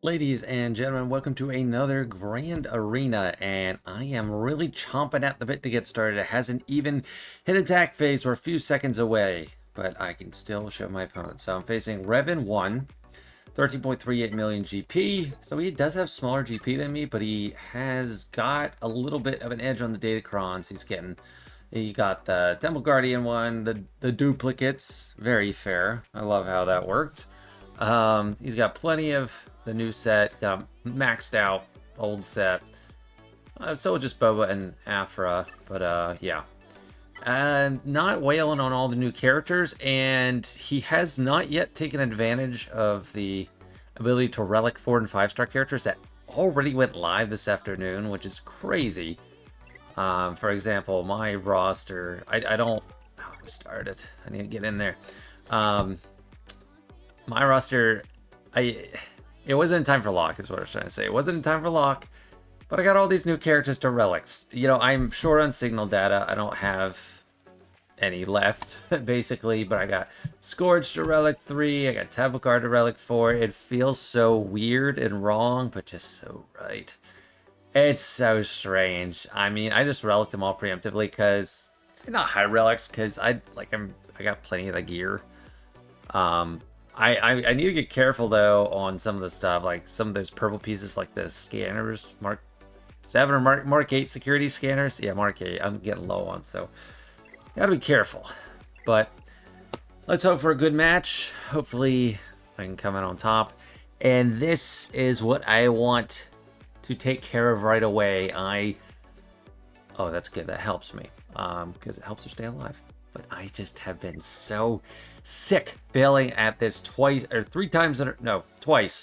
Ladies and gentlemen, welcome to another Grand Arena, and I am really chomping at the bit to get started. It hasn't even hit attack phase. We're a few seconds away, but I can still show my opponent. So I'm facing Revan 1, 13.38 million GP. So he does have smaller GP than me, but he has got a little bit of an edge on the Datacrons. He got the Temple Guardian one, the duplicates. Very fair. I love how that worked. He's got plenty of the new set, got a maxed out old set. So just Boba and Afra, but yeah. And not wailing on all the new characters, and he has not yet taken advantage of the ability to relic 4 and 5-star characters that already went live this afternoon, which is crazy. For example, my roster, I don't, we started, I need to get in there. My roster, it wasn't in time for lock, is what I was trying to say. It wasn't in time for lock, but I got all these new characters to relics. You know, I'm short on signal data. I don't have any left, basically, but I got Scourge to relic 3. I got Tabakar to relic 4. It feels so weird and wrong, but just so right. It's so strange. I mean, I just relicked them all preemptively because, not high relics, because I got plenty of the gear. I need to get careful though on some of the stuff, like some of those purple pieces, like the scanners, Mark 7 or Mark 8 security scanners. Yeah, Mark 8. I'm getting low on, so gotta be careful. But let's hope for a good match. Hopefully, I can come out on top. And this is what I want to take care of right away. Oh, that's good. That helps me, because it helps her stay alive. But I just have been so sick failing at this twice.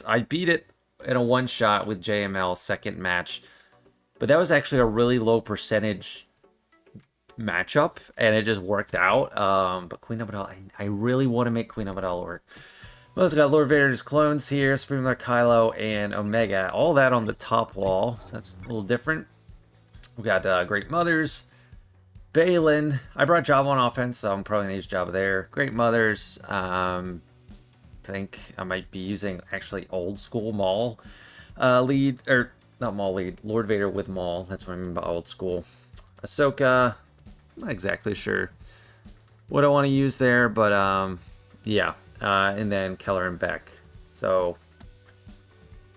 I beat it in a one-shot with JML second match. But that was actually a really low percentage matchup, and it just worked out. But Queen Amidala, I really want to make Queen Amidala work. We also got Lord Vader's clones here, Supreme Lord Kylo, and Omega. All that on the top wall, so that's a little different. We got Great Mothers, Baylan. I brought Jabba on offense, so I'm probably going to use Jabba there. Great Mothers. I think I might be using actually old school Maul lead, or not Maul lead, Lord Vader with Maul. That's what I mean by old school. Ahsoka, not exactly sure what I want to use there, but yeah. And then Keller and Beck. So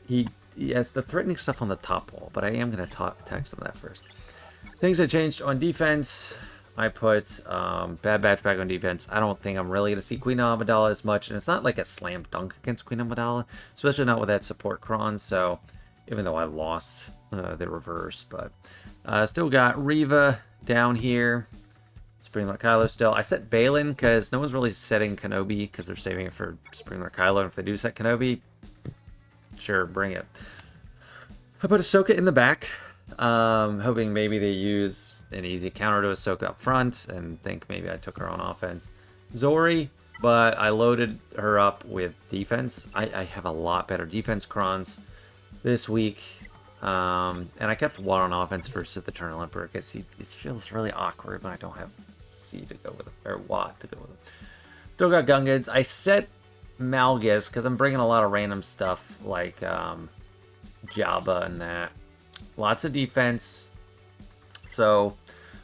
he has the threatening stuff on the top wall, but I am going to attack some of that first. Things that changed on defense. I put Bad Batch back on defense. I don't think I'm really going to see Queen Amidala as much, and it's not like a slam dunk against Queen Amidala, especially not with that support cron. So even though I lost the reverse, but still got Reva down here. Supreme Lord Kylo still. I set Baylan because no one's really setting Kenobi because they're saving it for Supreme Lord Kylo. And if they do set Kenobi, sure, bring it. I put Ahsoka in the back. Hoping maybe they use an easy counter to Ahsoka up front and think maybe I took her on offense. Zori, but I loaded her up with defense. I have a lot better defense crons this week. And I kept one on offense for Sith Eternal Emperor because it feels really awkward when I don't have C to go with him, or Wat to go with him. Still got Gungans. I set Malgus because I'm bringing a lot of random stuff like Jabba and that. Lots of defense. So,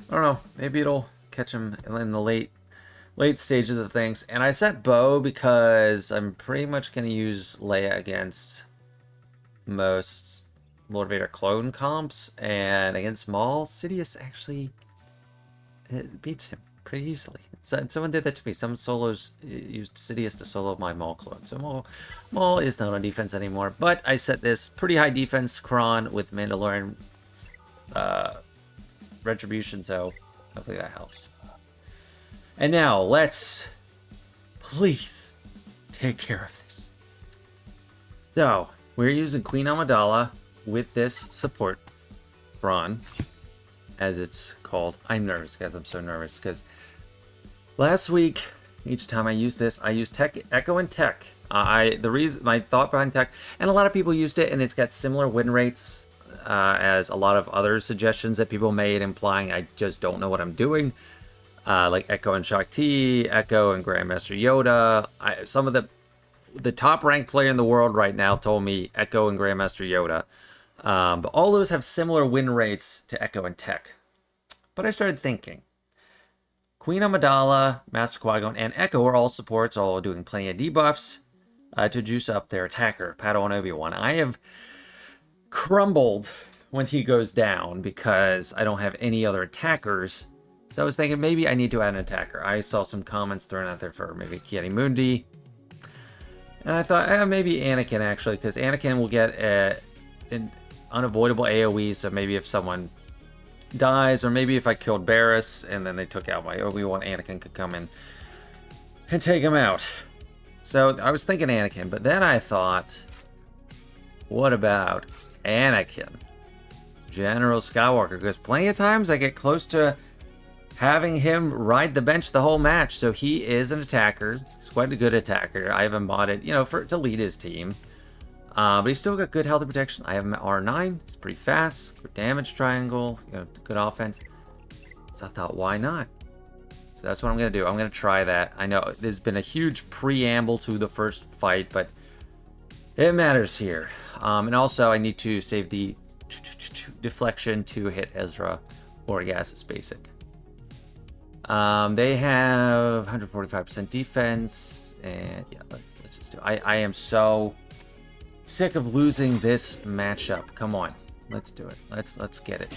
I don't know. Maybe it'll catch him in the late stages of things. And I set Bo because I'm pretty much going to use Leia against most Lord Vader clone comps. And against Maul, Sidious actually beats him pretty easily. Someone did that to me. Some solos used Sidious to solo my Maul clone. So Maul is not on defense anymore. But I set this pretty high defense cron with Mandalorian Retribution, so hopefully that helps. And now let's please take care of this. So we're using Queen Amidala with this support cron, as it's called. I'm nervous, guys. I'm so nervous because last week, each time I used this, I used Echo and Tech. My thought behind Tech, and a lot of people used it, and it's got similar win rates as a lot of other suggestions that people made, implying I just don't know what I'm doing. Like Echo and Shakti, Echo and Grandmaster Yoda. Some of the the top ranked player in the world right now told me Echo and Grandmaster Yoda. But all those have similar win rates to Echo and Tech. But I started thinking, Queen Amidala, Master Qui-Gon, and Echo are all supports, all doing plenty of debuffs to juice up their attacker, Padawan Obi-Wan. I have crumbled when he goes down because I don't have any other attackers. So I was thinking maybe I need to add an attacker. I saw some comments thrown out there for maybe Ki-Adi-Mundi. And I thought, maybe Anakin, actually, because Anakin will get an unavoidable AoE, so maybe if someone dies, or maybe if I killed Barriss and then they took out my Obi-Wan, Anakin could come in and take him out. So I was thinking Anakin, but then I thought, what about Anakin? General Skywalker, because plenty of times I get close to having him ride the bench the whole match. So he is an attacker. He's quite a good attacker. I have him modded, to lead his team. But he's still got good health and protection. I have him at R9. He's pretty fast. Good damage triangle. Good offense. So I thought, why not? So that's what I'm going to do. I'm going to try that. I know there's been a huge preamble to the first fight, but it matters here. And also, I need to save the deflection to hit Ezra or Gas is basic. They have 145% defense, and yeah, let's just do it. I am so sick of losing this matchup. Come on, let's do it. Let's get it.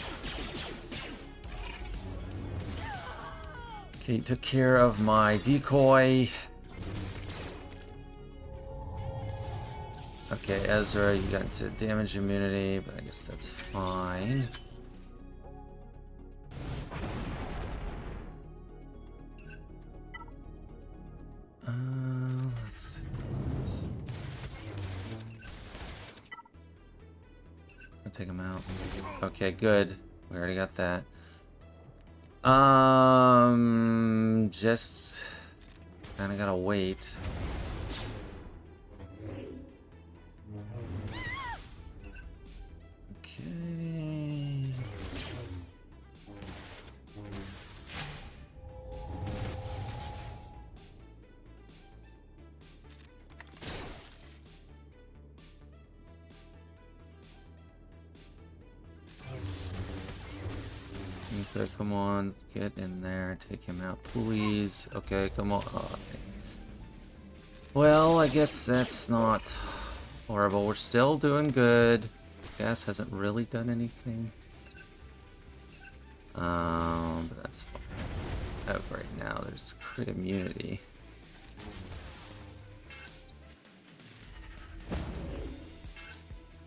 Okay, took care of my decoy. Okay, Ezra, you got into damage immunity, but I guess that's fine. Let's do this. I'll take him out. Okay, good. We already got that. Just kind of gotta wait. Okay. Okay, come on, get in there, take him out, please. Okay, come on. Well, I guess that's not horrible. We're still doing good. Gas hasn't really done anything. But that's fine. Oh, right now there's crit immunity.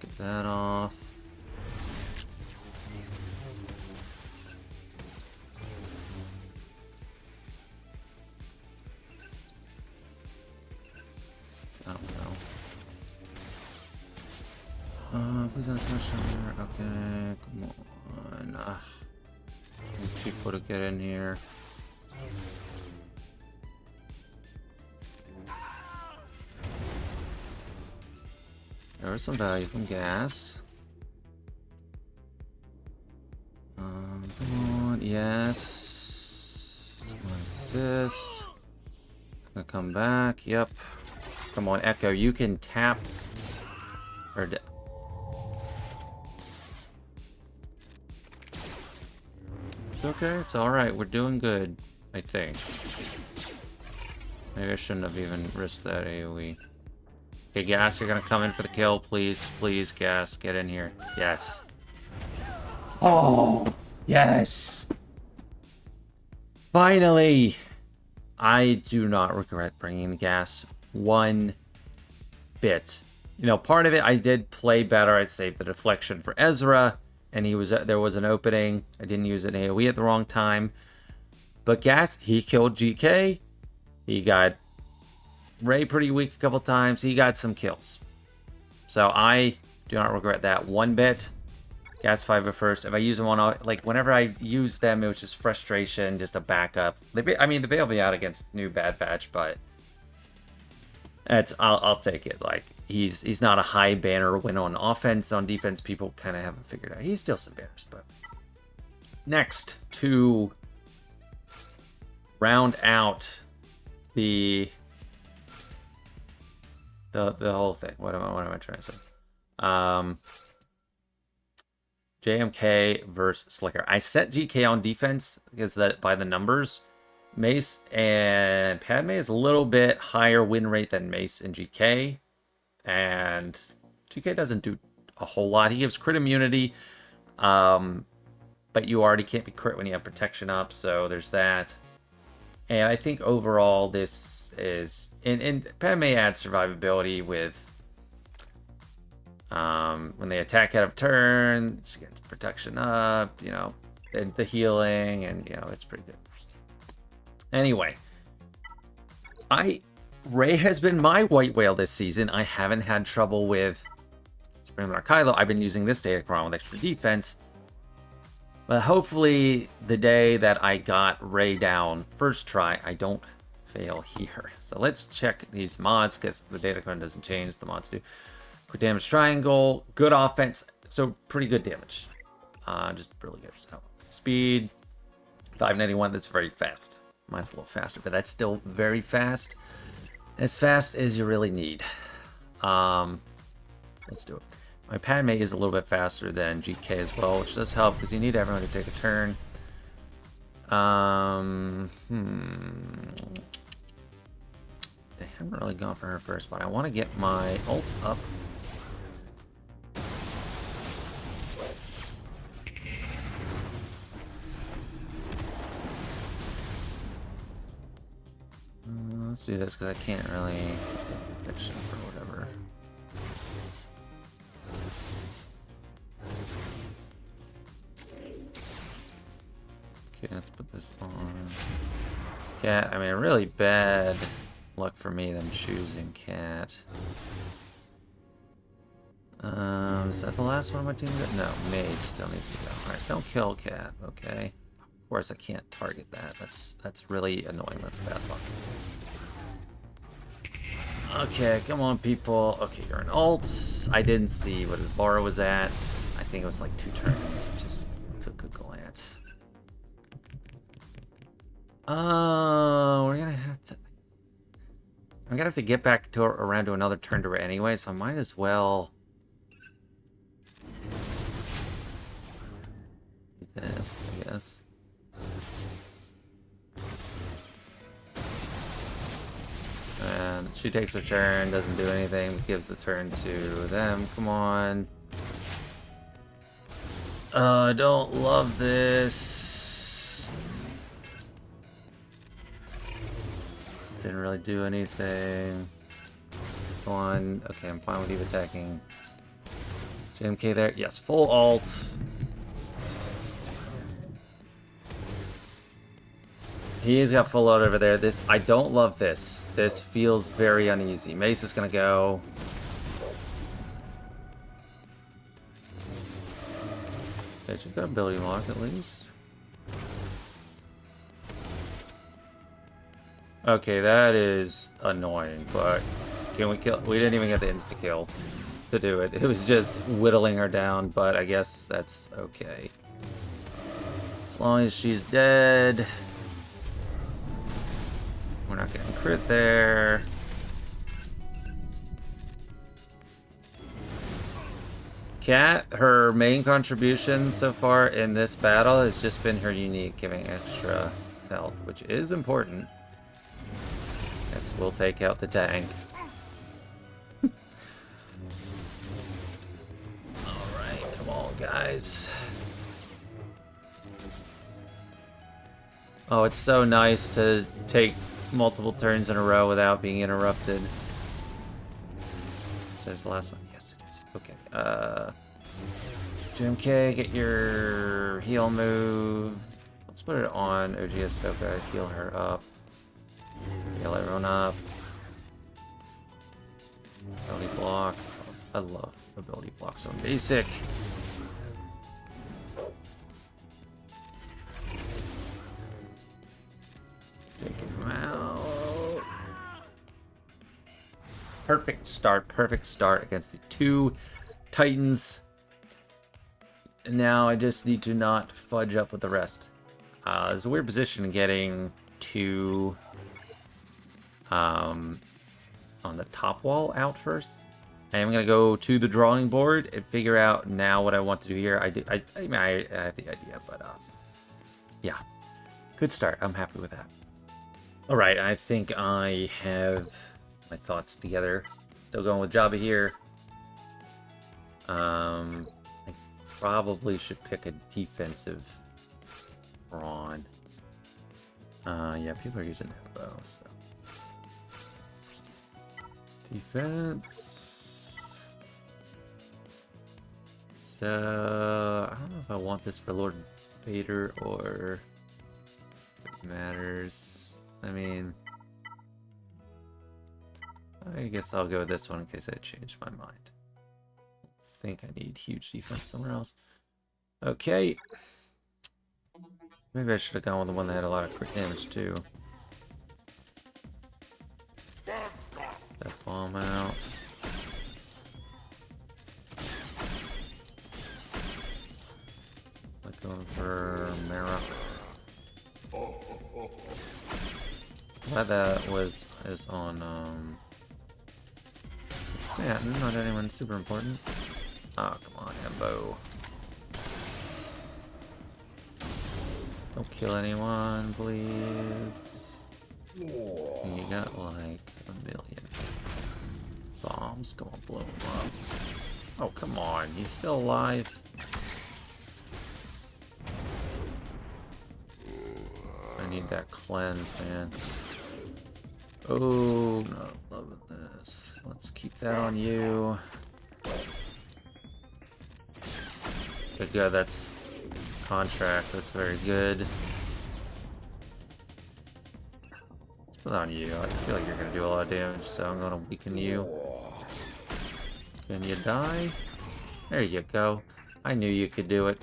Get that off. I don't know. Please don't touch her. Okay, come on. Need people to get in here. There was some value from gas. Come on, yes. What is this? Gonna come back. Yep. Come on, Echo. You can tap. Or it's okay. It's all right. We're doing good. I think. Maybe I shouldn't have even risked that AoE. Okay, Gas, you're gonna come in for the kill, please. Please, Gas, get in here. Yes. Oh, yes. Finally. I do not regret bringing the Gas one bit. Part of it, I did play better. I saved the deflection for Ezra, and there was an opening. I didn't use an AoE at the wrong time. But Gas, he killed GK. He got Rey pretty weak a couple times. He got some kills. So I do not regret that one bit. Gas 5 at first. If I use them on, whenever I use them, it was just frustration, just a backup. They bailed me out against new Bad Batch, but I'll take it. He's not a high banner win on offense. On defense, people kind of haven't figured out. He's still some banners, but next to round out the The whole thing. What am I trying to say? JMK versus Slicker. I set GK on defense because that by the numbers. Mace and Padme is a little bit higher win rate than Mace and GK. And GK doesn't do a whole lot. He gives crit immunity. But you already can't be crit when you have protection up, so there's that. And I think overall this is... And Padme adds survivability with... when they attack out of turn, she gets protection up, you know, and the healing, and, you know, it's pretty good. Anyway, Rey has been my white whale this season. I haven't had trouble with Supreme Monarch Kylo. I've been using this Datacron with extra defense. But hopefully the day that I got Rey down first try, I don't fail here. So let's check these mods, because the Datacron doesn't change, the mods do. Quick damage triangle, good offense, so pretty good damage. Just really good. So, speed, 591, that's very fast. Mine's a little faster, but that's still very fast. As fast as you really need. Let's do it. My Padme is a little bit faster than GK as well, which does help because you need everyone to take a turn. They haven't really gone for her first, but I want to get my ult up. Let's do this because I can't really fix it or whatever. Okay, let's put this on. Cat, I mean, really bad luck for me them choosing Cat. Is that the last one my team got? No, Mace still needs to go. Alright, don't kill Cat, okay. Of course I can't target that. That's really annoying. That's bad luck. Okay, come on, people. Okay, you're an ult. I didn't see what his bar was at. I think it was like 2 turns. Just took a glance. We're gonna have to... I'm gonna have to get back to around to another turn to Rey anyway, so I might as well... do this, I guess. And she takes her turn, doesn't do anything, gives the turn to them. Come on. I don't love this. Didn't really do anything. Come on. Okay, I'm fine with you attacking. JMK there. Yes, full ult. He's got full ult over there. This, I don't love this. This feels very uneasy. Mace is gonna go. Okay, she's got ability lock at least. Okay, that is annoying, but can we kill? We didn't even get the insta kill to do it. It was just whittling her down, but I guess that's okay. As long as she's dead. We're not getting crit there. Cat, her main contribution so far in this battle has just been her unique, giving extra health, which is important. Yes, we'll take out the tank. Alright, come on, guys. Oh, it's so nice to take multiple turns in a row without being interrupted. So there's the last one. Yes, it is. Okay. JMK, get your heal move. Let's put it on OG Ahsoka. Heal her up. Heal everyone up. Ability block. I love ability blocks on basic. Take him out. Perfect start against the 2 Titans. And now I just need to not fudge up with the rest. There's a weird position getting 2 on on the top wall out first. I am going to go to the drawing board and figure out now what I want to do here. I mean, I have the idea, but yeah. Good start. I'm happy with that. All right, I think I have my thoughts together. Still going with Jabba here. I probably should pick a defensive prawn. Yeah, people are using Hippo, so. Defense. So, I don't know if I want this for Lord Vader or if it matters. I mean, I guess I'll go with this one in case I changed my mind. I think I need huge defense somewhere else. Okay. Maybe I should have gone with the one that had a lot of crit damage too. That bomb out. Like going for Marok. Glad that is on Satin, not anyone super important. Oh, come on, Hembo. Don't kill anyone, please. You got like a million bombs. Go on, blow them up. Oh, come on. You still alive? I need that cleanse, man. Oh, not loving this. Let's keep that on you. Good, good. That's contract. That's very good. Let's put it on you. I feel like you're going to do a lot of damage, so I'm going to weaken you. Can you die? There you go. I knew you could do it.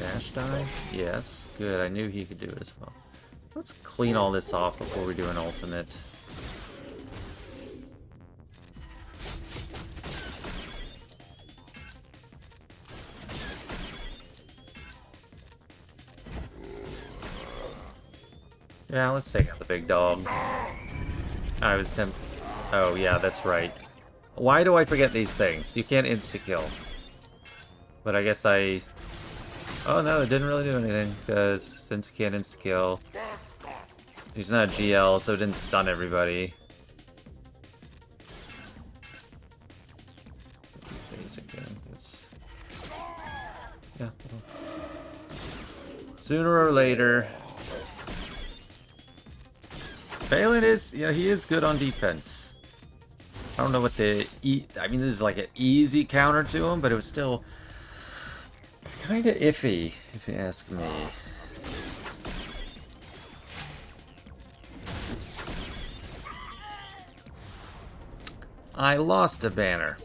Dash die? Yes. Good. I knew he could do it as well. Let's clean all this off before we do an ultimate. Yeah, let's take out the big dog. I was tempted. Oh, yeah, that's right. Why do I forget these things? You can't insta-kill. But I guess I... Oh, no, it didn't really do anything, because since you can't insta-kill... He's not a GL, so it didn't stun everybody. Basic thing. It's... Yeah. Sooner or later... Baylan is, you know, he is good on defense. I don't know what the... I mean, this is like an easy counter to him, but it was still... kind of iffy, if you ask me. I lost a banner.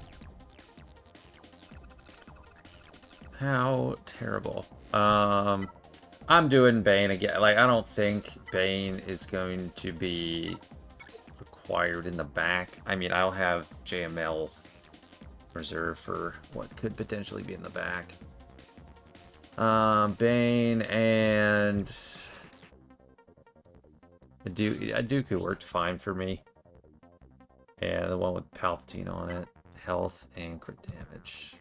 How terrible. I'm doing Bane again. Like, I don't think Bane is going to be required in the back. I mean, I'll have JML reserved for what could potentially be in the back. Bane and a Dooku worked fine for me. And the one with Palpatine on it, health and crit damage.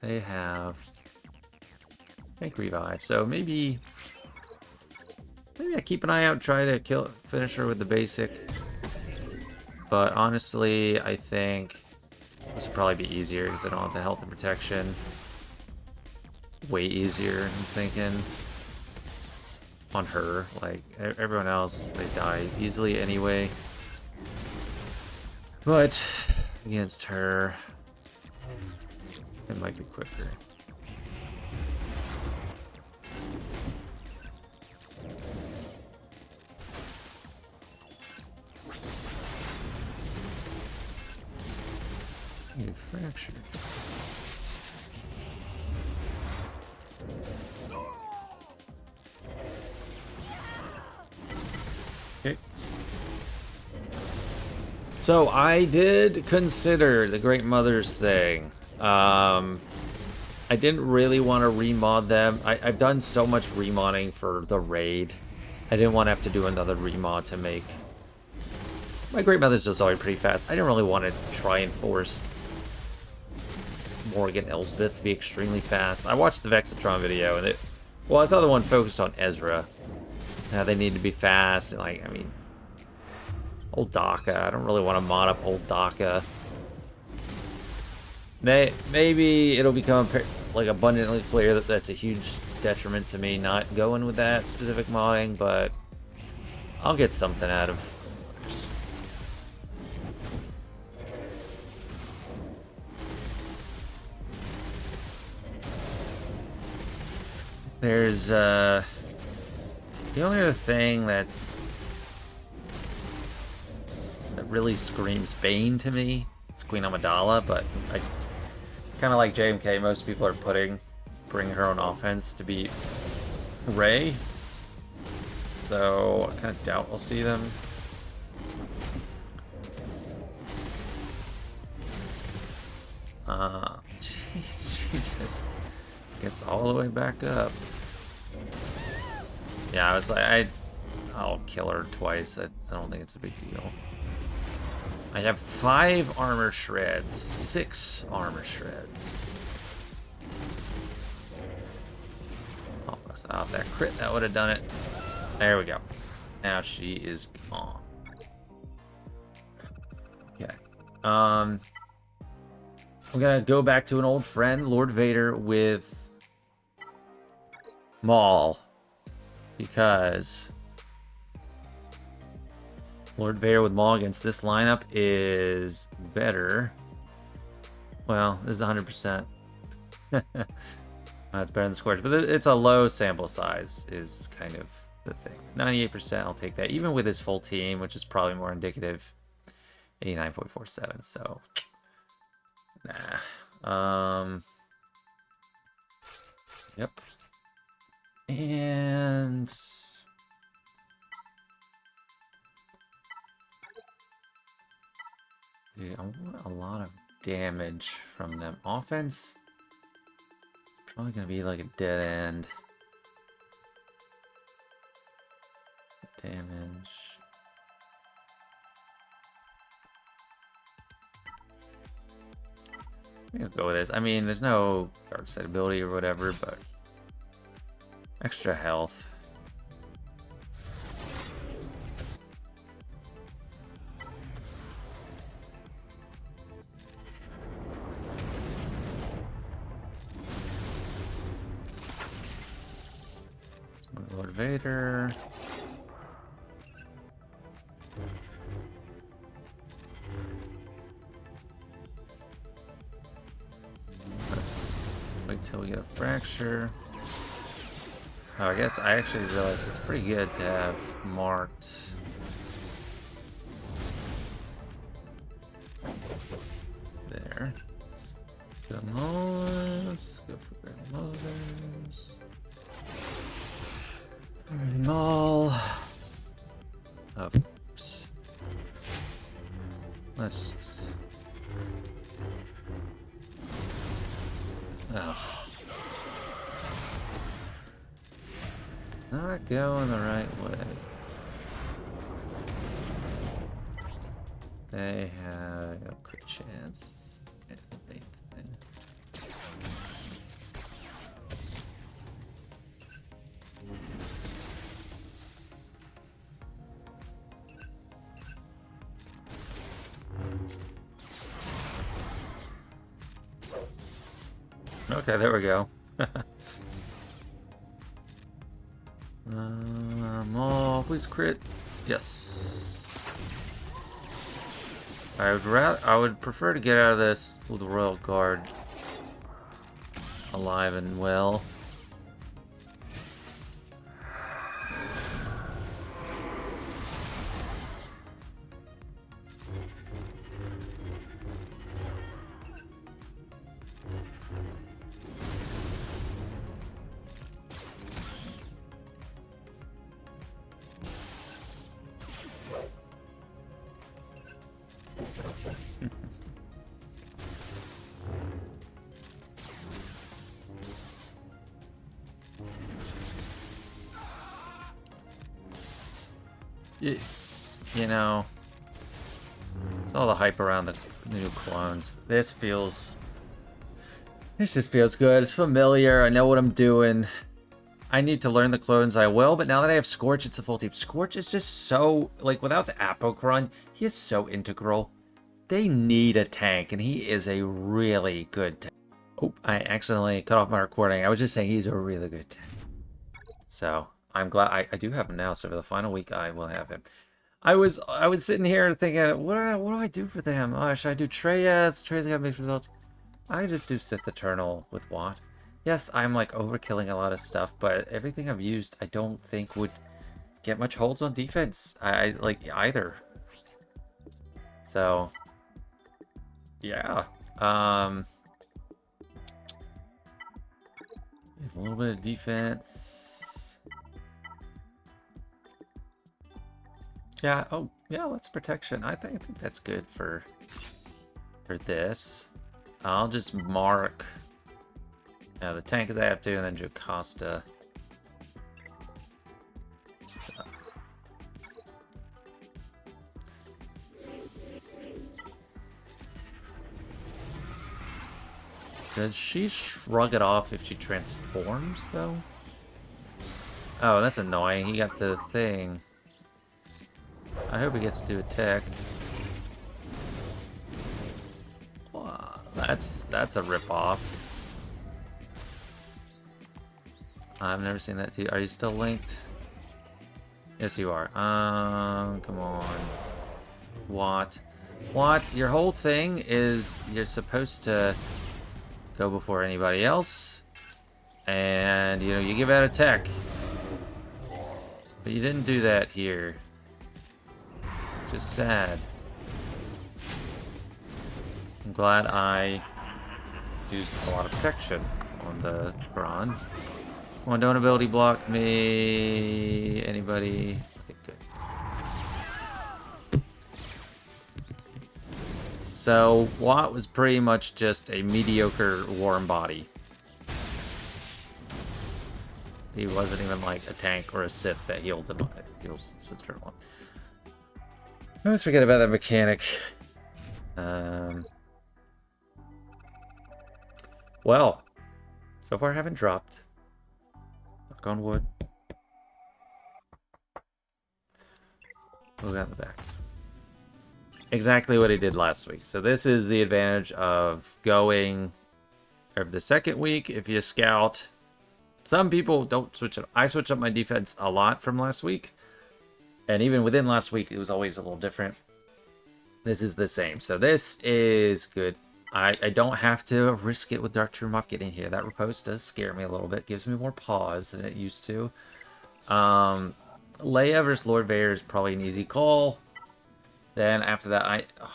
They have, I think, revive. So maybe I keep an eye out, try to finish her with the basic. But honestly, I think this would probably be easier because I don't have the health and protection. Way easier, I'm thinking, on her. Like, everyone else, they die easily anyway. But against her, it might be quicker. You fractured. Okay. So I did consider the Great Mother's thing. I didn't really want to remod them. I've done so much remodding for the raid. I didn't want to have to do another remod to make... My Great Mother's just always pretty fast. I didn't really want to try and force Morgan Elsbeth to be extremely fast. I watched the Vexatron video, and well, this other one focused on Ezra. How they need to be fast, and like, I mean... Old Daka. I don't really want to mod up old Daka. Maybe it'll become like abundantly clear that that's a huge detriment to me not going with that specific modding, but I'll get something out of others. There's the only other thing that really screams Bane to me. It's Queen Amidala, but I kind of like JMK. Most people are bringing her own offense to beat Rey, so I kind of doubt we'll see them. Jeez, she just gets all the way back up. Yeah, I was like, I'll kill her twice. I don't think it's a big deal. I have 5 armor shreds, 6 armor shreds. Oh, off that crit, that would have done it. There we go. Now she is gone. Okay. I'm gonna go back to an old friend, Lord Vader, with Maul, because Lord Vader with Maul against this lineup is better. Well, this is 100%. It's better than Scorch, but it's a low sample size is kind of the thing. 98%, I'll take that. Even with his full team, which is probably more indicative. 89.47, so... Nah. Yep. And... Yeah, I want a lot of damage from them. Offense, probably gonna be like a dead end. Damage. I'm gonna go with this. I mean, there's no dark side ability or whatever, but extra health. Lord Vader. Let's wait till we get a fracture. Oh, I guess I actually realized it's pretty good to have marked. There. Come on, let's go for grandmothers. Maul. Of course. Let's just... Oh. Not going the right way. They have a crit chance. Okay, there we go. Maul, please crit. Yes. I would prefer to get out of this with the Royal Guard alive and well. You know, it's all the hype around the new clones. This just feels good. It's familiar. I know what I'm doing. I need to learn the clones, I will, but now that I have Scorch, it's a full team. Scorch is just so, like, without the Apocron, he is so integral. They need a tank, and he is a really good tank. Oh, I accidentally cut off my recording. I was just saying he's a really good tank. So, I'm glad I do have him now, so for the final week, I will have him. I was sitting here thinking, what do I do for them? Oh, should I do Traya? Traya's got mixed results. I just do Sith Eternal with Watt. Yes, I'm like overkilling a lot of stuff, but everything I've used I don't think would get much holds on defense. I like either. So yeah. A little bit of defense. Yeah, oh yeah, let's protection. I think that's good for this. I'll just mark the tank as I have to, and then Jocasta. Does she shrug it off if she transforms, though? Oh, that's annoying. He got the thing. I hope he gets to do a tech. Wow, that's a ripoff. I've never seen that too. Are you still linked? Yes, you are. Come on. What? Your whole thing is you're supposed to go before anybody else, and you know you give out a tech, but you didn't do that here, which is sad. I'm glad I used a lot of protection on the Quran. Come on, don't ability block me. Anybody? Okay, good. So Watt was pretty much just a mediocre warm body. He wasn't even like a tank or a Sith that healed him. Heals Sith Turtle. I always forget about that mechanic. Well, so far I haven't dropped. Knock on wood. What we got in the back? Exactly what he did last week. So this is the advantage of going over the second week. If you scout, some people don't switch it. I switched up my defense a lot from last week. And even within last week, it was always a little different. This is the same. So this is good. I don't have to risk it with Dark True getting here. That riposte does scare me a little bit. Gives me more pause than it used to. Leia versus Lord Vader is probably an easy call. Then after that, oh my god.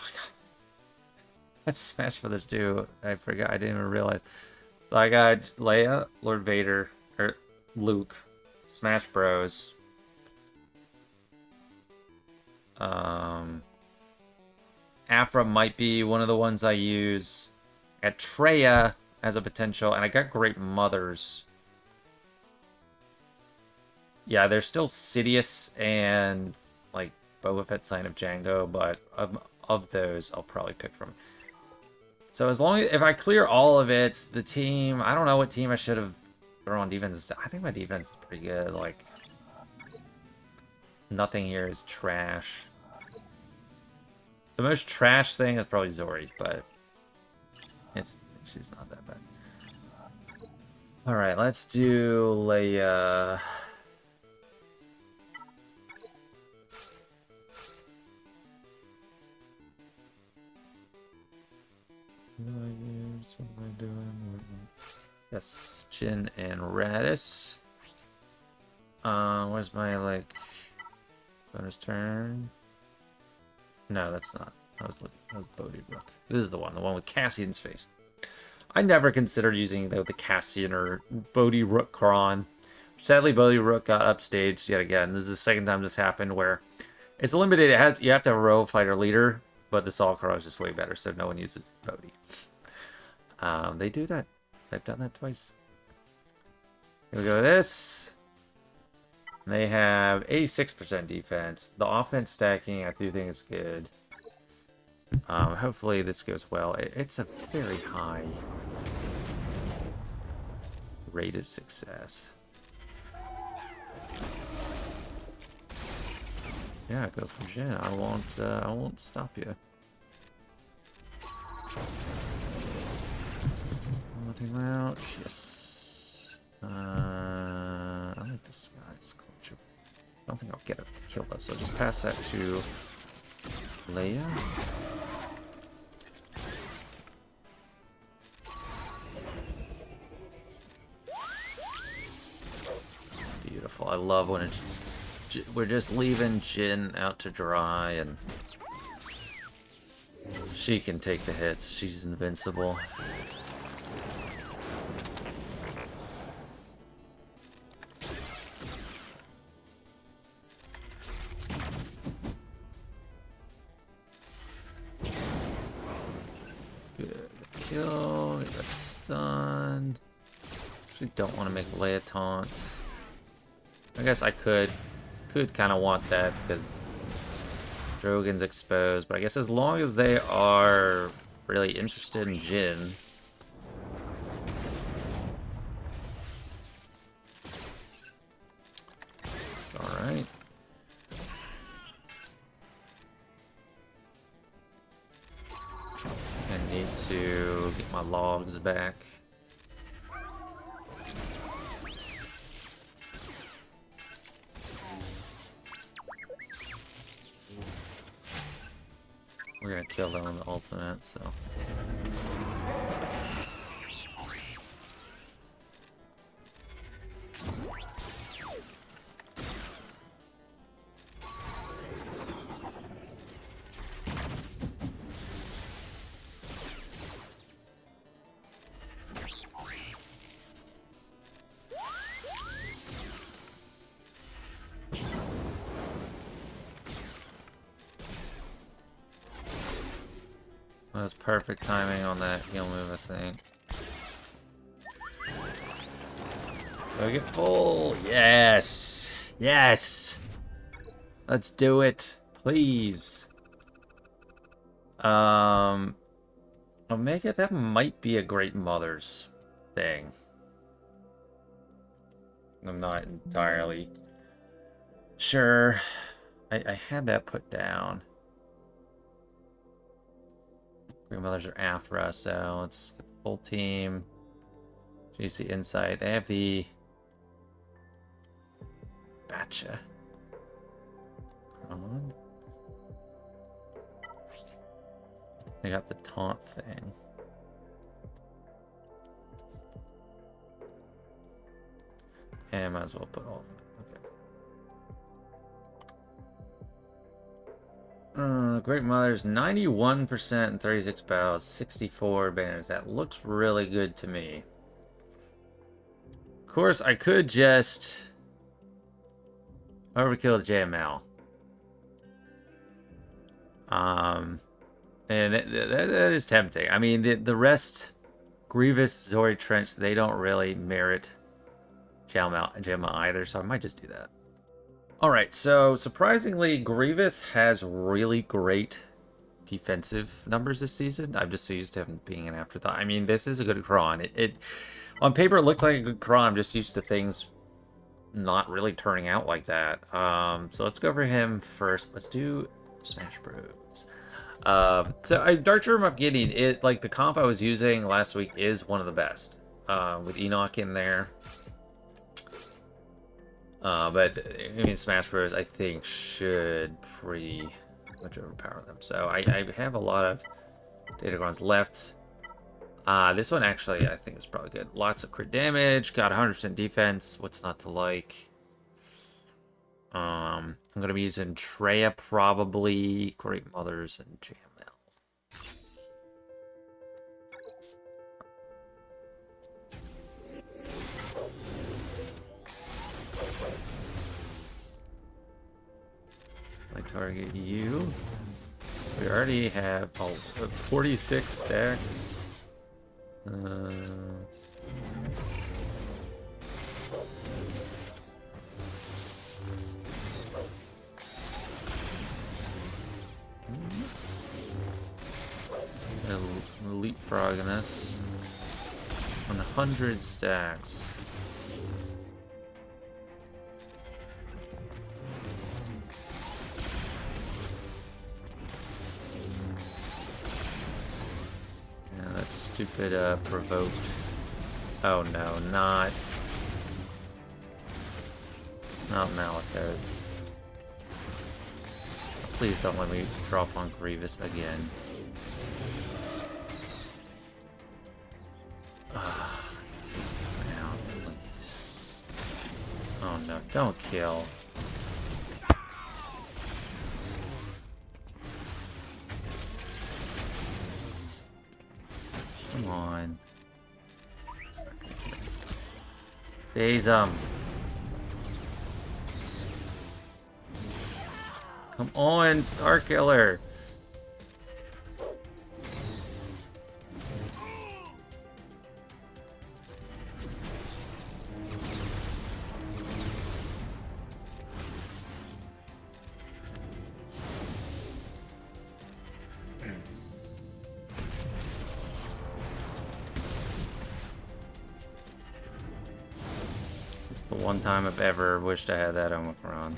What's Smash Brothers do? I forgot. I didn't even realize. So I got Leia, Lord Vader, or Luke, Smash Bros. Afra might be one of the ones I use. At Traya as a potential, and I got Great Mothers. Yeah, there's still Sidious and like Boba Fett, Sign of Django, but of those, I'll probably pick from. So as long as if I clear all of it, the team, I don't know what team I should have thrown on defense. I think my defense is pretty good. Like nothing here is trash. The most trash thing is probably Zori, but she's not that bad. All right, let's do Leia. What do I use? What am I doing? Yes, Jin and Radis. Where's my like bonus turn? No, that's not. That was Bodhi Rook. This is the one with Cassian's face. I never considered using the Cassian or Bodhi Rook Kron. Sadly, Bodhi Rook got upstaged yet again. This is the second time this happened where it's limited. You have to have a row fighter leader, but the Saul Kron is just way better, so no one uses Bodhi. They do that. They've done that twice. Here we go with this. They have 86% defense. The offense stacking, I do think is good. Hopefully this goes well. It's a very high rate of success. Yeah, go for Jin. I won't stop you. I'll take him out. Yes. I like this guy's culture. I don't think I'll get a kill though, so I'll just pass that to Leia. Beautiful. I love when we're just leaving Jin out to dry and she can take the hits. She's invincible. Good kill. Get that stunned. Actually don't want to make Leia taunt. I guess I could kind of want that because Drogon's exposed, but I guess as long as they are really interested in Jin. It's alright. I need to get my logs back. We're gonna kill them on the ultimate, so. That was perfect timing on that heal move, I think. Do I get full? Yes! Yes! Let's do it, please. Omega, that might be a Great Mother's thing. I'm not entirely sure. I had that put down. Great Mothers are after us, so let's get the full team. GC Insight. They have the Batcha. Come on. They got the taunt thing. And might as well put all of them. Great Mothers, 91% in 36 battles, 64 banners. That looks really good to me. Of course, I could just overkill the JML. And that is tempting. I mean, the rest, Grievous, Zori, Trench, they don't really merit JML either, so I might just do that. Alright, so surprisingly, Grievous has really great defensive numbers this season. I'm just so used to him being an afterthought. I mean, this is a good Kron. On paper, it looked like a good Kron. I'm just used to things not really turning out like that. So let's go for him first. Let's do Smash Bros. So Dark Germ of Gideon, like the comp I was using last week is one of the best. With Enoch in there. But I mean, Smash Bros. I think should pretty much overpower them. So I have a lot of Datagons left. This one actually I think is probably good. Lots of crit damage, got 100% defense. What's not to like? I'm gonna be using Traya probably, Great Mothers, and JML. I target you. We already have 46 stacks. leapfrogging us. 100 stacks. Yeah, that stupid provoked. Oh no, not Malicos. Please don't let me drop on Grievous again. Now, please. Oh no, don't kill. Come on. Daze 'em. Come on, Star Killer. It's the one time I've ever wished I had that Omicron.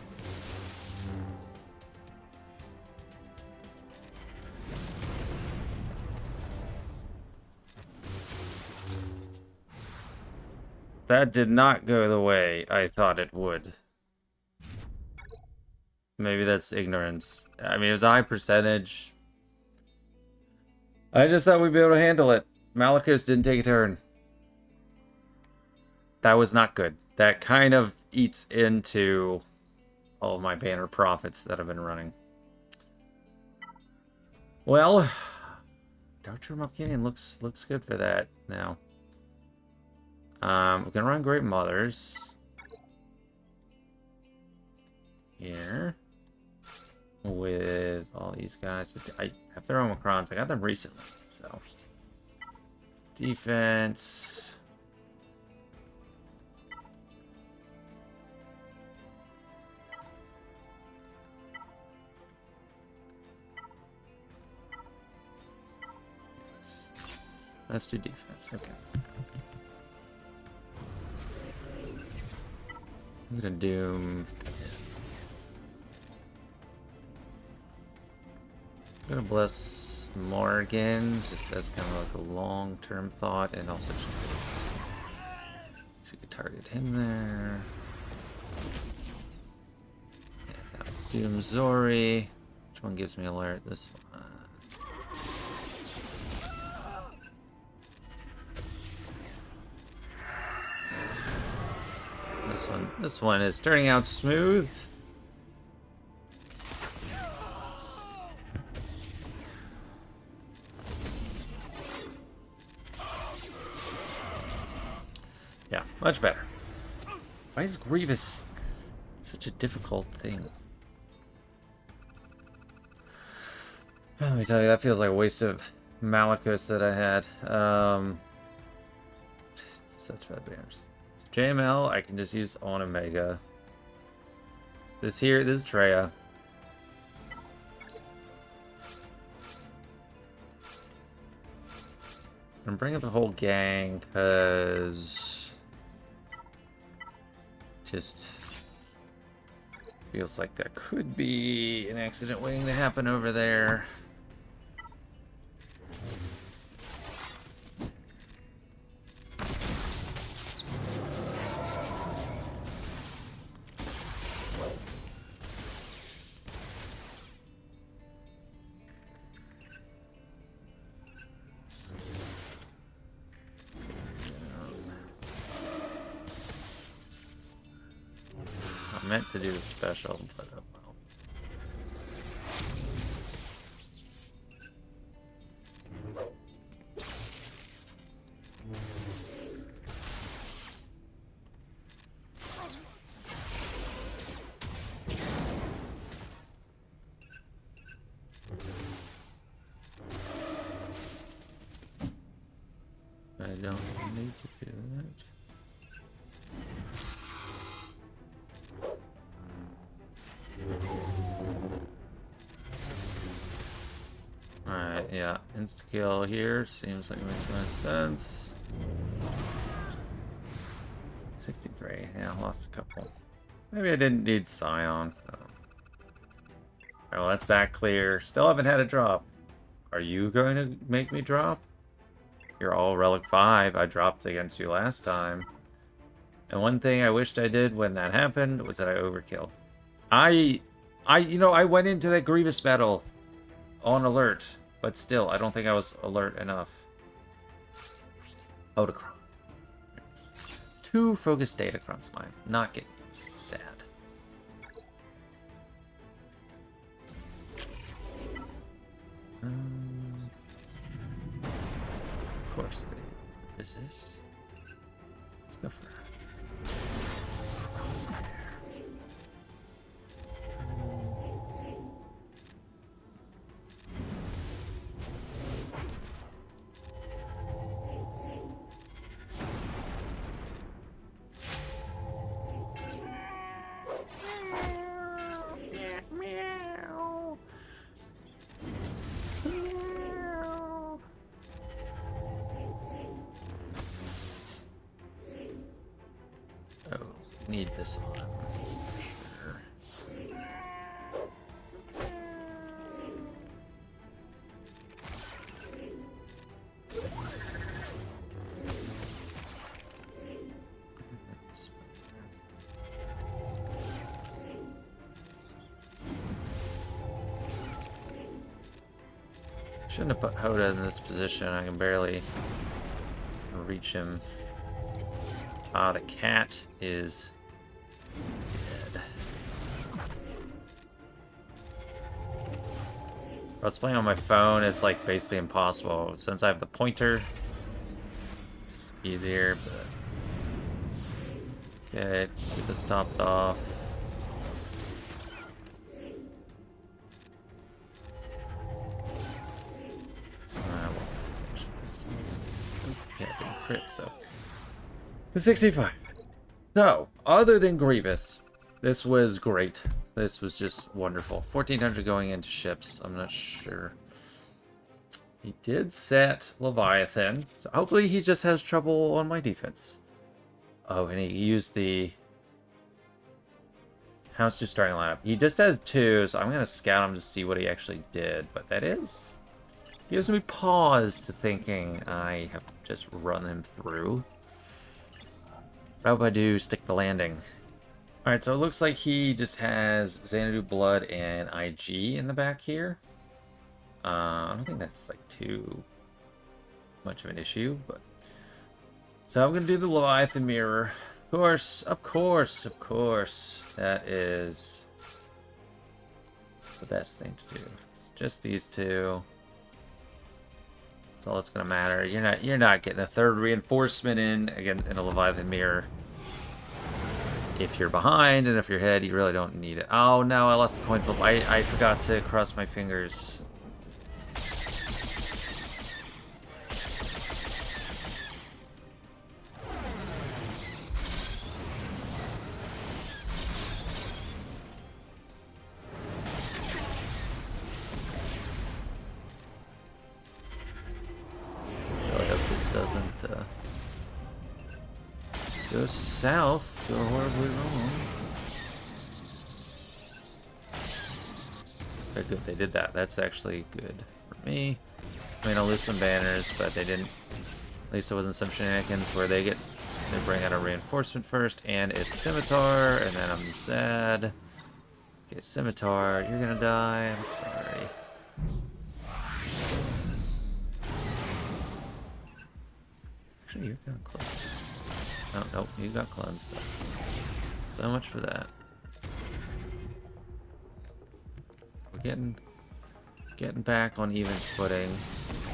That did not go the way I thought it would. Maybe that's ignorance. I mean, it was a high percentage. I just thought we'd be able to handle it. Malicos didn't take a turn. That was not good. That kind of eats into all of my banner profits that I've been running. Well, Dark of Gideon looks good for that now. We can run Great Mothers. Here. With all these guys. I have their Omicrons. I got them recently, so. Defense. Let's do defense. Okay. I'm gonna doom. I'm gonna bless Morgan just as kind of like a long-term thought, and also she could target him there. Yeah, that would doom Zori. Which one gives me alert? This one. This one is turning out smooth. Yeah, much better. Why is Grievous such a difficult thing? Let me tell you, that feels like a waste of Malicos that I had. Such bad banners. JML, I can just use on Omega. This is Traya. I'm bringing the whole gang because just feels like that could be an accident waiting to happen over there. Meant to do the special, but oh well. I don't need to do that. Alright. Yeah, insta-kill here seems like it makes no sense. 63, yeah, lost a couple. Maybe I didn't need Scion. Oh, well, that's back clear. Still haven't had a drop. Are you going to make me drop? You're all Relic 5. I dropped against you last time. And one thing I wished I did when that happened was that I overkilled. I went into that Grievous battle on alert, but still, I don't think I was alert enough. Otacron. 2 focused Datacrons line. Not getting sad. Of course they resist. Let's go for crosshair. Need this on. Sure. Shouldn't have put Hoda in this position. I can barely reach him. Ah, the cat is dead. I was playing on my phone, it's like basically impossible. Since I have the pointer, it's easier, but... Okay, get this topped off. Yeah, didn't crit, so... The 65. So, other than Grievous, this was great. This was just wonderful. 1400 going into ships. I'm not sure. He did set Leviathan, so hopefully he just has trouble on my defense. Oh, and he used the House 2 starting lineup. He just has 2, so I'm going to scout him to see what he actually did. But that gives me pause to thinking I have just run him through. What hope I do stick the landing. Alright, so it looks like he just has Xanadu Blood and IG in the back here. I don't think that's like too much of an issue, but... So I'm going to do the Leviathan Mirror. Of course. That is the best thing to do. So just these 2. That's all that's going to matter. You're not getting a 3rd reinforcement in, again, in a Leviathan Mirror. If you're behind and if you're ahead, you really don't need it. Oh no, I lost the coin flip. I forgot to cross my fingers. Really hope this doesn't go south. Go horribly wrong. Okay, good. They did that. That's actually good for me. I mean, I'll lose some banners, but they didn't. At least it wasn't some shenanigans where they bring out a reinforcement first, and it's Scimitar, and then I'm sad. Okay, Scimitar, you're gonna die. I'm sorry. Actually, you're kind of close. Oh, nope, you got cleansed. So much for that. We're getting back on even footing,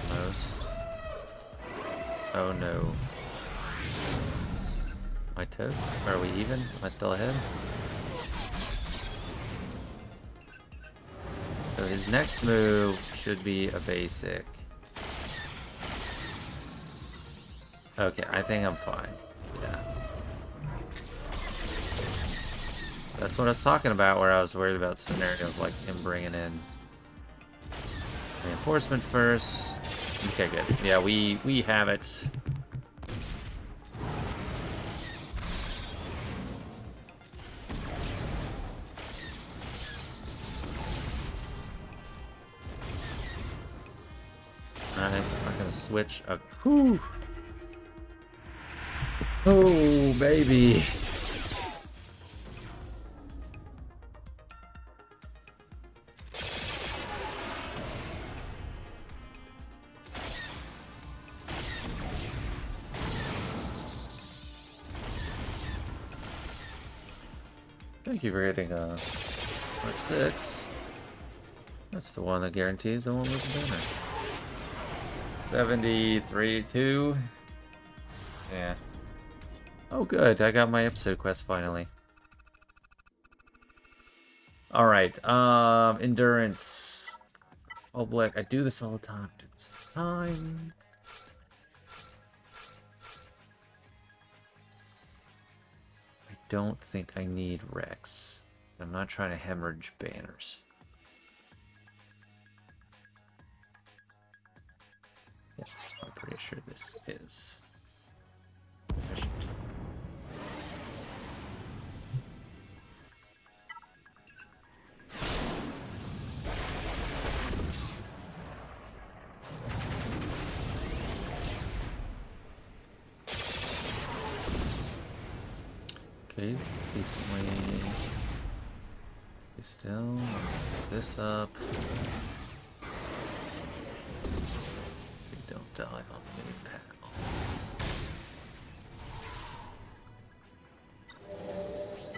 almost. Oh no. Am I toast? Are we even? Am I still ahead? So his next move should be a basic. Okay, I think I'm fine. Yeah. That's what I was talking about, where I was worried about the scenario of like him bringing in Reinforcement first. Okay, good. Yeah, we have it. Alright, it's not gonna switch. Whew. Oh, baby. Thank you for hitting Mark 6. That's the one that guarantees I won't lose a banner. 73-2. Yeah. Oh, good. I got my episode quest finally. Alright, endurance. Oh, black. I do this all the time. I don't think I need Rex. I'm not trying to hemorrhage banners. Yes, I'm pretty sure this is efficient. Okay, he's decently... Stay still. Let's pick this up. Don't die on me, pal.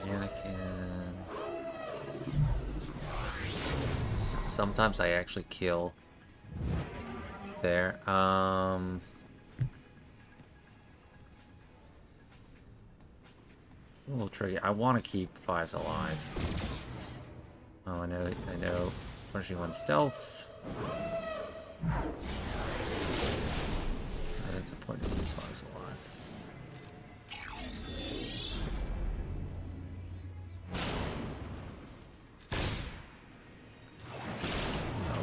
Anakin. Sometimes I actually kill there. A little tricky. I want to keep 5s alive. Oh, I know. Punishing one stealths. That's a point to keep 5s alive.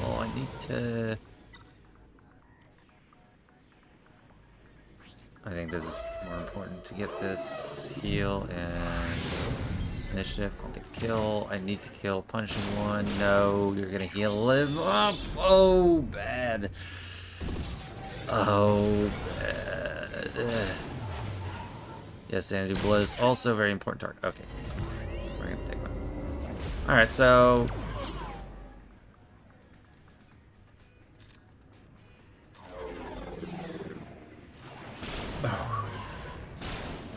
Oh, I need to... I think this is more important to get this heal and initiative. Going to kill. I need to kill punishing one. No, you're gonna heal him up. Oh, bad. Oh, bad. Yes, sanity blood is also a very important target. Okay, we're gonna take one. All right, so.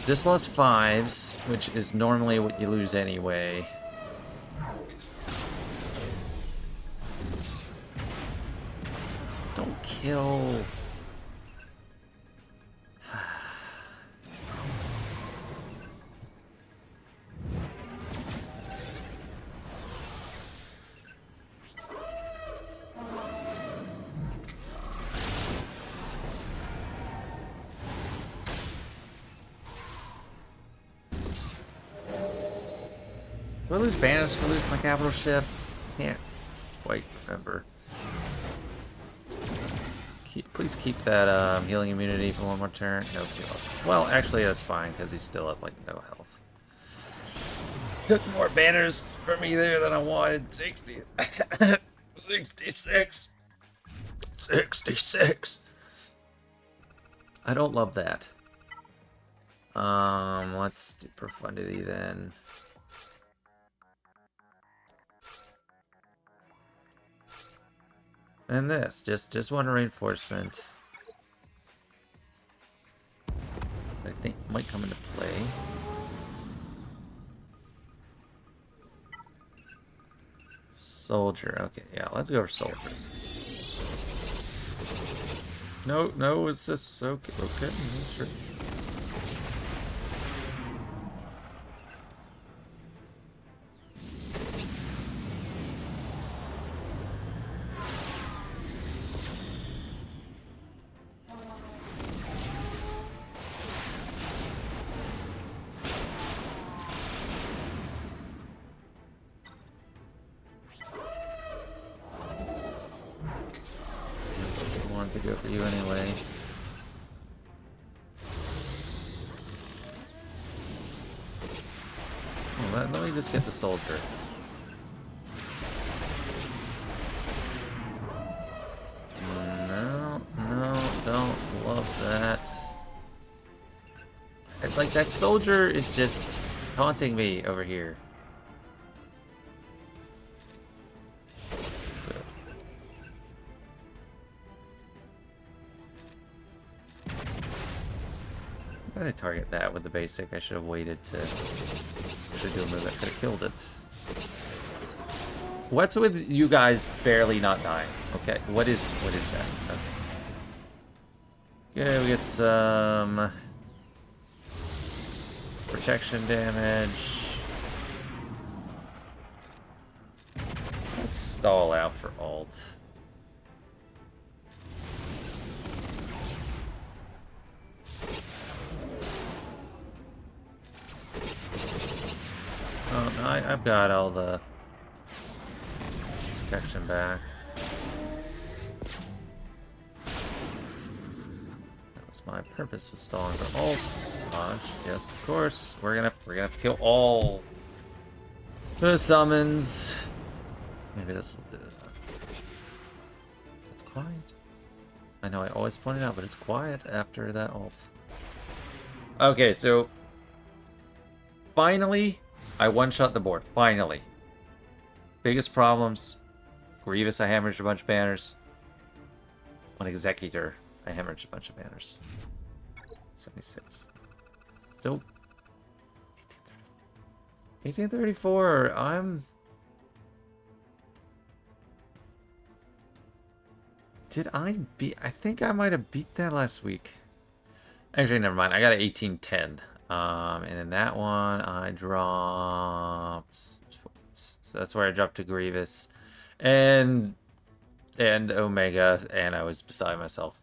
Just lost 5s, which is normally what you lose anyway. Don't kill. Do I lose banners for losing the capital ship? Can't quite remember. Please keep that healing immunity for one more turn. No heal. Well, actually, that's fine because he's still at like no health. Took more banners from me there than I wanted. 60, 66, 66. I don't love that. Let's do Profundity then. And this, just one reinforcement. I think might come into play. Soldier, okay, yeah, let's go for soldier. No, it's this, okay, sure. wanted to go for you anyway. Oh, let me just get the soldier. No, don't love that. Like, that soldier is just taunting me over here. Good. I'm gonna target that with the basic. I should have waited to do a move that could have killed it. What's with you guys barely not dying? Okay, what is that? Okay, we get some protection damage. Let's stall out for ult. Oh, no, I've got all the protection back. That was my purpose, was stalling for ult. Dodge. Yes, of course. We're gonna have to kill all the summons. Maybe this will do that. It's quiet. I know I always point it out, but it's quiet after that ult. Okay, so finally, I one-shot the board. Finally. Biggest problems. Grievous, I hemorrhaged a bunch of banners. On Executor, I hemorrhaged a bunch of banners. 76. Still 1834. Did I beat? I think I might have beat that last week. Actually, never mind. I got an 1810. And in that one, I dropped. So that's where I dropped to Grievous, and Omega, and I was beside myself.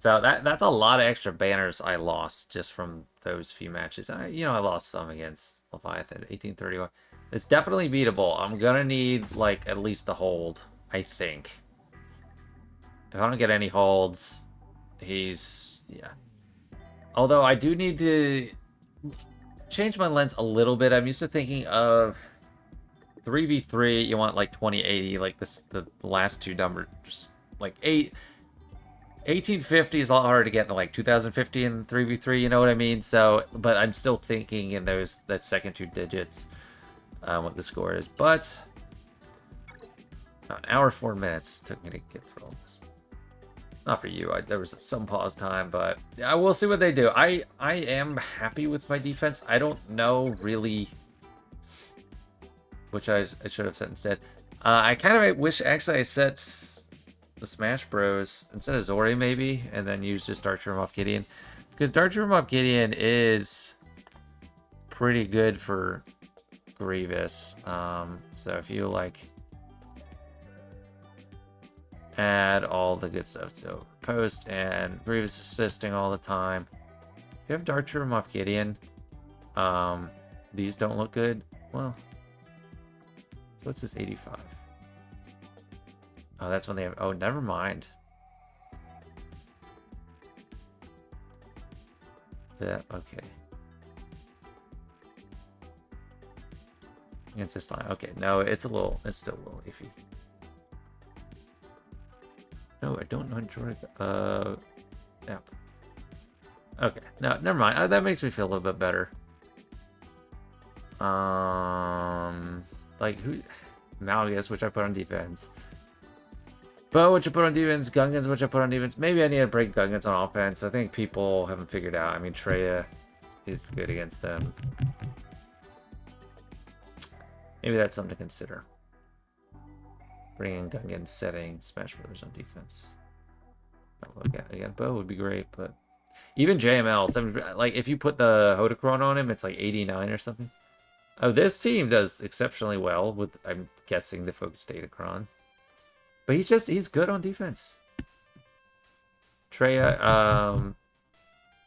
So that's a lot of extra banners I lost just from those few matches. I lost some against Leviathan, 1831. It's definitely beatable. I'm gonna need like at least a hold, I think. If I don't get any holds, yeah. Although I do need to change my lens a little bit. I'm used to thinking of 3v3, you want like 2080, like the last two numbers, like 1850 is a lot harder to get than like 2050 in 3v3, you know what I mean? So, but I'm still thinking in that second two digits what the score is. But about an hour 4 minutes took me to get through all this. Not for you. There was some pause time, but I will see what they do. I am happy with my defense. I don't know really, which I should have said instead. I kind of wish actually I set the Smash Bros instead of Zori maybe, and then use just Dark Trooper Moff Gideon, because Dark Trooper Moff Gideon is pretty good for Grievous. So if you like add all the good stuff, so post and Grievous assisting all the time. If you have Dark Trooper Moff Gideon, these don't look good. Well, so what's this 85? Oh, that's when they have. Oh, never mind. That okay. Against this line. Okay, no, it's still a little iffy. No, I don't enjoy yeah. Okay, no, never mind. That makes me feel a little bit better. Like who? Malgus, which I put on defense. Bo, which I put on defense. Gungans, which I put on defense. Maybe I need to break Gungans on offense. I think people haven't figured out. I mean, Traya is good against them. Maybe that's something to consider. Bringing Gungan, setting Smash Brothers on defense. Oh, again, Bo would be great, but even JML, like if you put the Hodocron on him, it's like 89 or something. Oh, this team does exceptionally well with, I'm guessing, the Focus Datacron. But he's good on defense. Traya,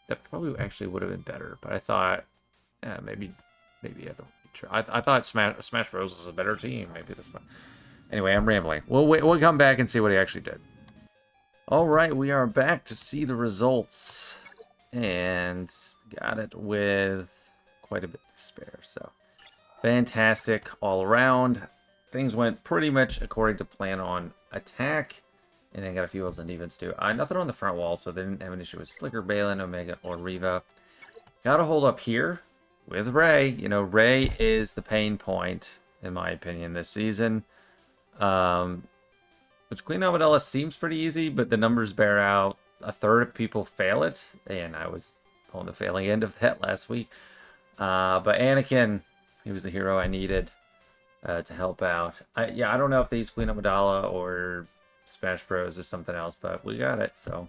that probably actually would have been better, but I thought, yeah, maybe I don't. I thought Smash Bros was a better team. Maybe that's fine. Anyway, I'm rambling. We'll come back and see what he actually did. All right, we are back to see the results. And got it with quite a bit to spare. So fantastic all around. Things went pretty much according to plan on attack. And then got a few wills on defense too. Nothing on the front wall, so they didn't have an issue with Slicker, Baylan, Omega, or Reva. Gotta hold up here with Rey. You know, Rey is the pain point, in my opinion, this season. Which Queen Amidala seems pretty easy, but the numbers bear out. A third of people fail it, and I was on the failing end of that last week. But Anakin, he was the hero I needed to help out. I don't know if they use Queen Amidala or Smash Bros or something else, but we got it. So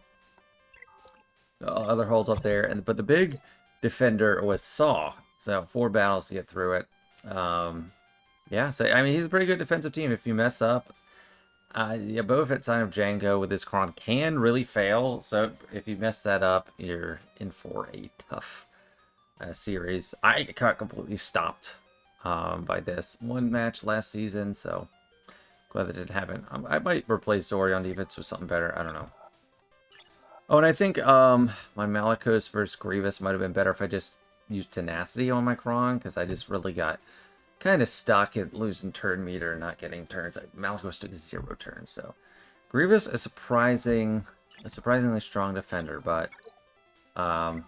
other holds up there, but the big defender was Saw. So 4 battles to get through it. Yeah, so I mean he's a pretty good defensive team. If you mess up. Boba Fett Sign of Django with this Kron can really fail, so if you mess that up, you're in for a tough series. I got completely stopped by this one match last season, so glad that it didn't happen. I might replace Zori on defense with something better. I don't know. Oh, and I think my Malicos versus Grievous might have been better if I just used Tenacity on my Kron, because I just really got kind of stuck at losing turn meter and not getting turns. Malicos took 0 turns, so Grievous is a surprisingly strong defender, but I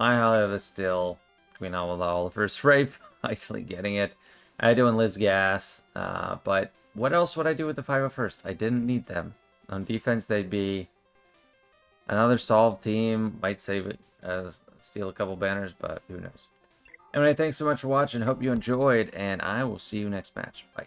highlighted still Queen Amidala versus Rafe actually getting it. I do in Liz Gas, but what else would I do with the 501st? I didn't need them. On defense, they'd be another solved team. Might save it, steal a couple banners, but who knows. Anyway, thanks so much for watching. Hope you enjoyed, and I will see you next match. Bye.